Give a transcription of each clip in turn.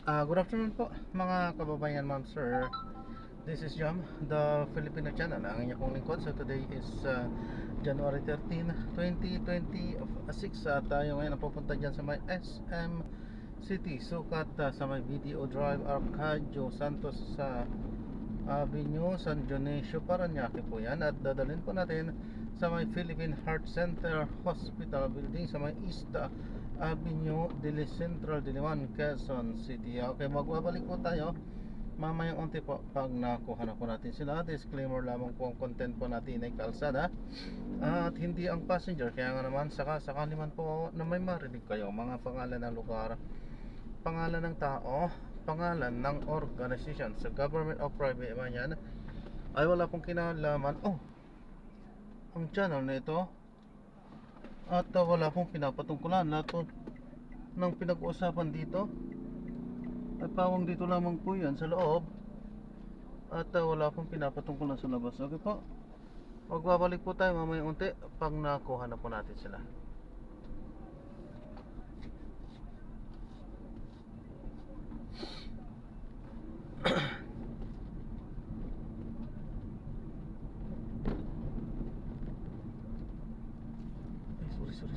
Good afternoon po mga kababayan, ma'am, sir. This is Jam, the Filipino channel. Ang inyong pong lingkod. So today is January 13, 2026. At tayo ngayon napupunta dyan sa may SM City. Sukat sa may Video Drive, Arcadio Santos sa Avenue San Dionisio, Parañaque po yan. At dadalhin po natin sa may Philippine Heart Center Hospital Building sa may East Avenue Dili Central, Diliman, Quezon City. Okay, magbabalik po tayo mamayang unti po pag nakuha na po natin sila. Disclaimer lamang po, ang content po natin ay kalsada at hindi ang passenger. Kaya nga naman sakali man po na may marinig kayo mga pangalan ng lugar, pangalan ng tao, pangalan ng organization sa government o private man yan, ay wala pong kinalaman ang channel na ito. At wala pong pinapatungkulan. Lahat po ng pinag-uusapan dito ay pawang dito lamang po yan sa loob. At wala pong pinapatungkulan sa labas. Okay po, magbabalik po tayo mamaya unti pag nakuha na po natin sila. Ay, sorry.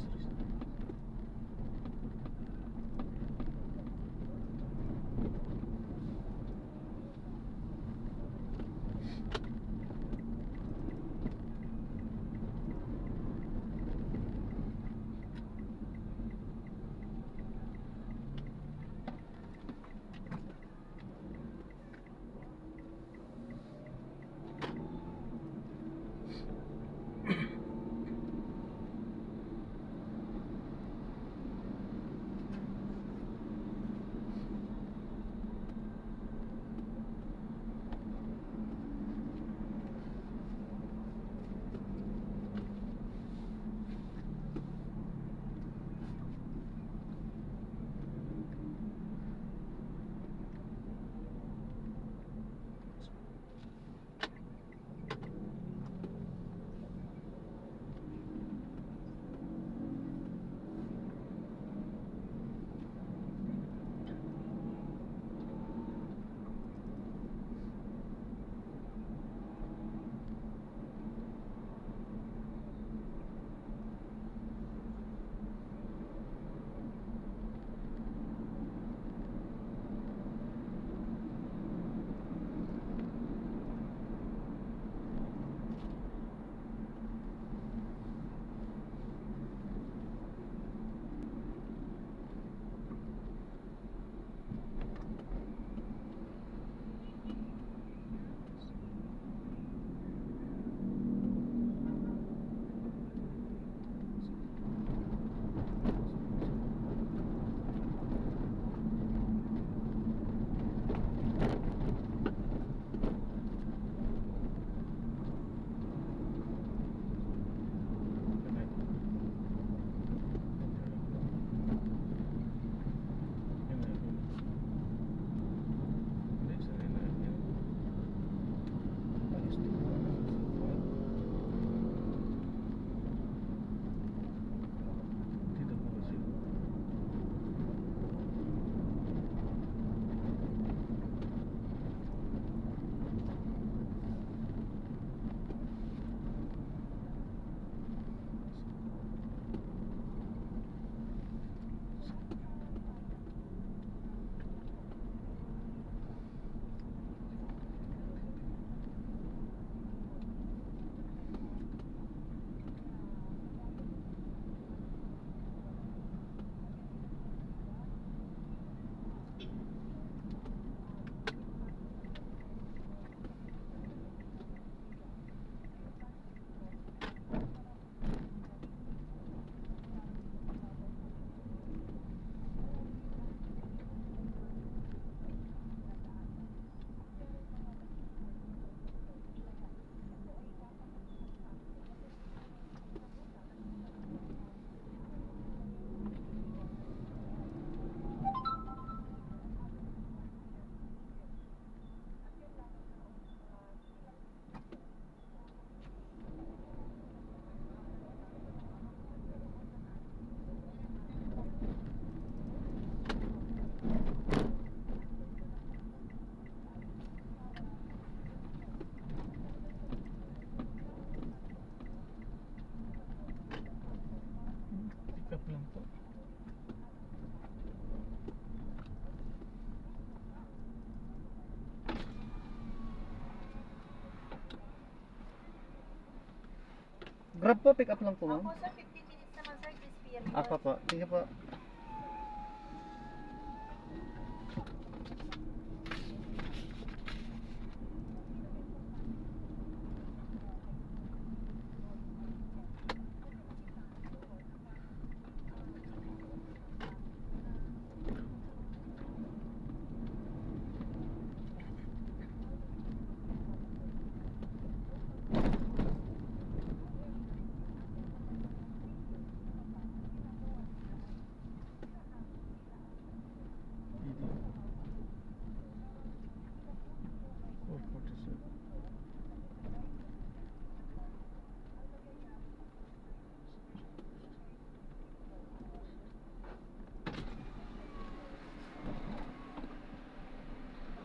Grab po, pick up lang po, ma'am. Opo, sir. 15 minutes naman, sir. This period. Ako po. Sige po.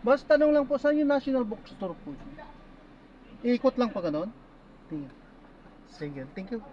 Boss, tanong lang po, saan yung National Bookstore po? Iikot lang pa ganon? Sige, thank you.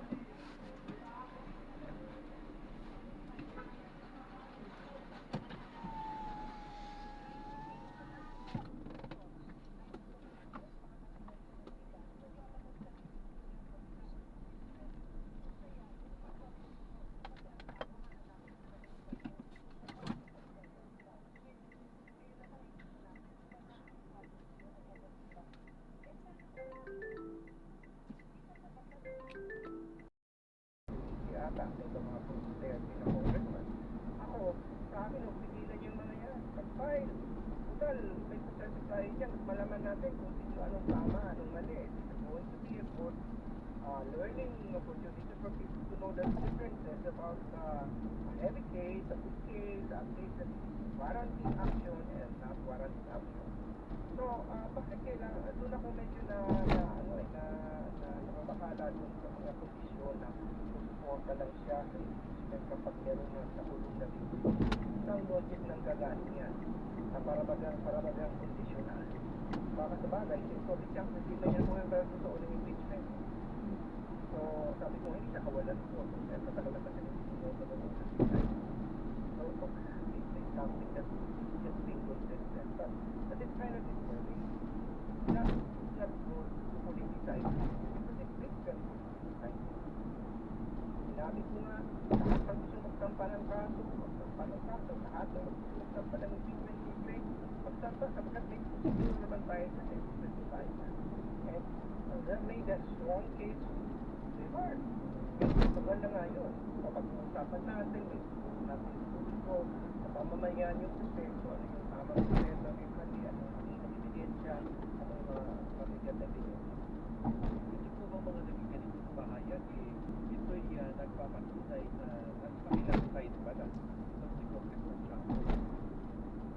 Yata, ito mga pagkutaya ng congressman. Ako, sa akin, pigilan yung mga yan. Pag-file. Total, may proseso tayo dyan. Malaman natin kung sino anong tama, anong mali. It's going to be a good learning opportunity for people to know the differences about a heavy case, a good case, a case that warranting action and not warranting action. So, bakit kailangan, doon ako medyo nakabakala doon sa mga kondisyon na suporta lang siya sa impeachment kapag meron na sa ulong na dito. Ang logic ng gagaling yan na para bagang kondisyonan. Baka sa bagay, ito, bigyan kasi na yan mga bago sa ulang impeachment. So, sabi ko, hindi siya kawalan ko. So, matagal na kasi hindi ko sa mga So, it's something that just being consistent. But it's kind of disturbing. Not good to politicize. Because it makes them politicize. Sinabi ko nga, lahat ng gusto magtampa ng kaso, lahat ng gusto magtampa ng impeachment hearing, magtampa sapagkat may gusto naman tayo sa impeachment tayo. And that made a strong case to reward. Maganda nga yun. Kapag usapan natin, natin gusto sa pamamayan yung proseso, ano yung tamang proseso, yung mali, ano yung ebidensya, anong mabigyan na ebidensya. Hindi po ba mga naging ganitong pahayag ito'y nagpapatunay na nasa kabilang side pala ng si Congressman Trump?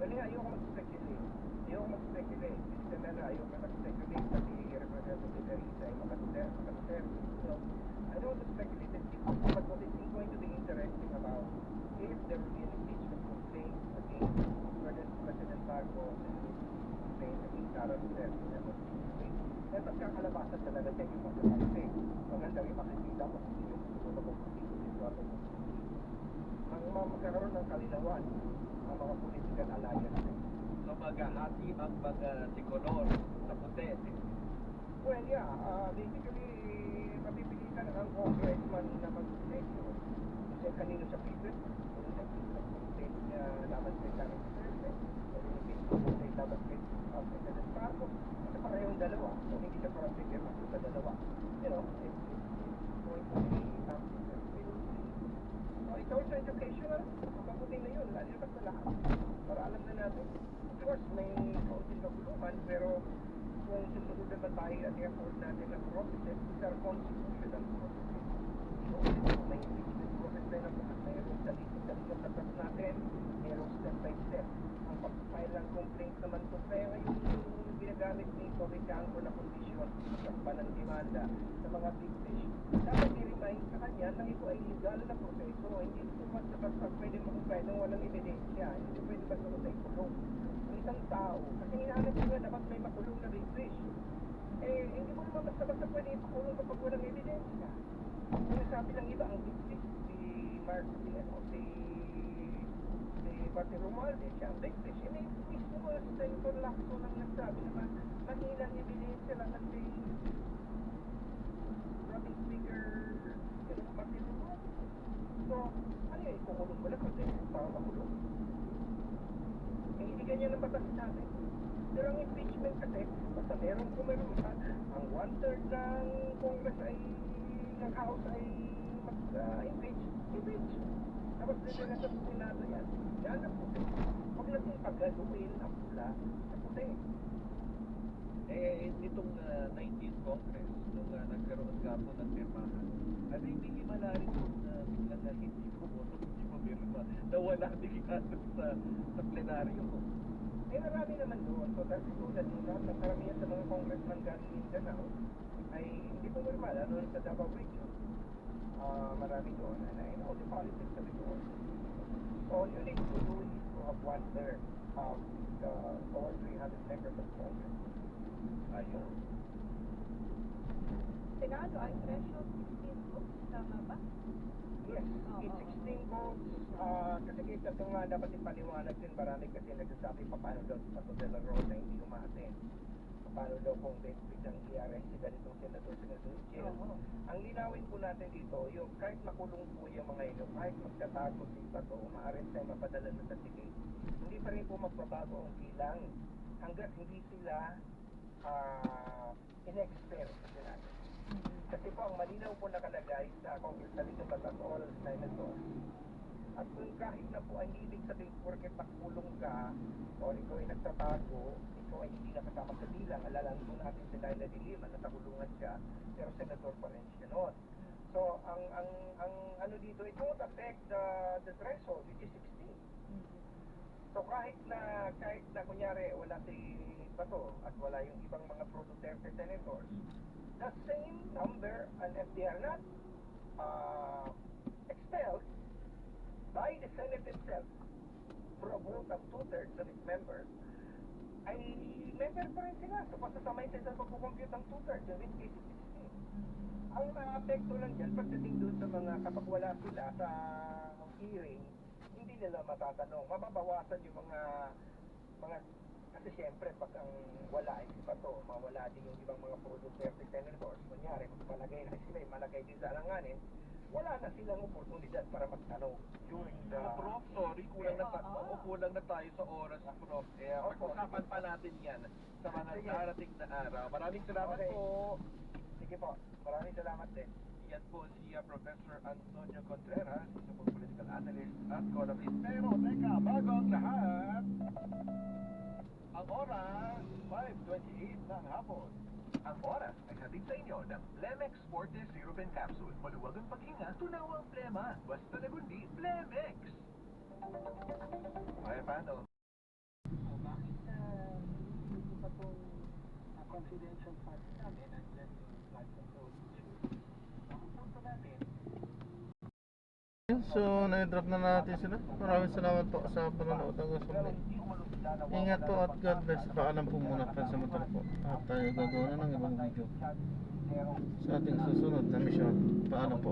Well, ayoko mag-speculate. Mr. Mena, ayoko mag-speculate kasi Representative Teresa ay makaster. So, I don't want to speculate. But what is going to be interesting about if there will be an impeachment complaint against President Marcos and complaint against Sara Duterte, then pagkakalabasan talaga siya yung magkakasing. Maganda rin makikita mo kung sino yung susunod ng dito at ang magkaroon ng kalinawan ang mga political alliance. So maghahati ang mga tricolor sa puti. Well, yeah, basically, mapipilitan ang congressman na mag-presyo. Kasi kanino siya favorite? Kung nag-complaint niya laban kay Sara Duterte, o yung laban kay President Marcos, kasi parehong dalawa. So, hindi siya parang figure ako sa dalawa. You know, it's going to be something that will be. So, it's also educational. Mabuti na yun, lalo na sa lahat. Para alam na natin. Of course, may kaunting kaguluhan, pero kung susunod naman tayo at i-afford natin ang processes, these are constitutional processes. So, may impeachment process na yun, mayroong dali-dali sa taas natin, mayroong step by step. Ang pag-file ng complaint naman po, kaya ngayon yung ginagamit ni Cory Chanco na kondisyon sa panandimanda sa mga big fish, dapat i-remind sa kanya na ito ay legal na proseso. Hindi ito basta pwede makupay ng walang ebidensya. Hindi pwede basta ikulong ang isang tao. Kasi hinahanap ko nga dapat may makulong na big fish. Eh, hindi mo naman basta pwede ipakulong kapag walang ebidensya. Sinasabi ng iba ang big fish, si Pati Romualdez, siya ang big fish. Eh, mismo ko sa Senator Lacson ang nagsabi naman, manilang ebidensya lang at malaking speaker, matino mo. So, ano yun, kukulong mo lang kasi para makulong. Eh, hindi ganyan ang batas natin. Pero ang impeachment kasi, basta meron pumirma, ang one-third ng Congress ay, ng House ay mag-impeach. Impeach. Tapos din sa Senado yan. Yan ang puti. Huwag natin paggaluin ang pula sa puti. Nitong 19th Congress, nung nagkaroon nga po ng pirmahan, ano yung minimala rin kung biglang na hindi pumoto, hindi pumirma, nawala din sa plenaryo mo. Eh, marami naman doon. So, dahil tulad nila, na karamihan sa mga congressman galing Mindanao ay hindi pumirma, lalo sa Davao Region. Marami doon. And I know the politics of it all. So, all you need to do is to have one-third of the over 300 members of Congress. Ayun. Senado ay threshold 16 votes, tama ba? Yes, it's 16 votes. Kasi kita ito nga dapat ipaliwanag din, marami kasi nagsasabi pa paano daw sa Pato de la Rosa hindi umaten. Paano daw kung biglang i-arrest si ganitong senador jail. Ang linawin po natin dito, yung kahit makulong po yung mga ino, kahit magtatago si Pato, ma-arrest ay mapadala na sa tigil, hindi pa rin po magbabago ang bilang hanggat hindi sila in-expel kasi natin. Kasi po ang malinaw po nakalagay sa Congress na dito batas all senators. At kung kahit na po ang ibig sabihin porket nakulong ka o ikaw ay nagtatago, ikaw ay hindi nakasama sa bilang, alalaan po natin si Laila de Lima, natakulungan siya, pero senador pa rin siya noon. So ang ano dito, it won't affect the threshold which is 16. So kahit na kunyari wala si Bato at wala yung ibang mga pro-Duterte senators, the same number, and if they are not expelled by the Senate itself for a vote of 2/3 of its members, ay member pa rin sila. So pasasamay sila sa pagkukompute ng 2/3, in which case 16. Ang na-apekto lang dyan, pagdating doon sa mga kapag wala sila sa hearing, hindi nila matatanong. Mababawasan yung mga kasi siyempre pag ang wala ay si Bato, mawala din yung ibang mga pro-Duterte senators. Kunyari, magpalagay na sila, malagay din sa alanganin, wala na silang oportunidad para magtanong during the... Prof, sorry, kulang na tayo sa oras, Prof. Pag-usapan pa natin yan sa mga darating na araw. Maraming salamat po. Sige po, maraming salamat din. Yan po si Professor Antonio Contreras, isa pong political analyst at columnist. Pero teka, bago ang lahat, ang oras, 5:28 ng hapon. Ang oras ay hatid sa inyo ng Plemex Forte Sirupin Capsule. Maluwag ang paghinga, tunaw ang plema. Basta nagundi, Plemex! Okay, paano? Bakit hindi pa itong confidential funds namin andyan yung flood control issue? Ang punto natin, So, na-drop na natin sila. Maraming salamat po sa panonood hanggang sa muli. Ingat po at God bless. Paalam po muna sa motor po. At tayo gagawa na ng ibang video sa ating susunod na mission. Paalam po.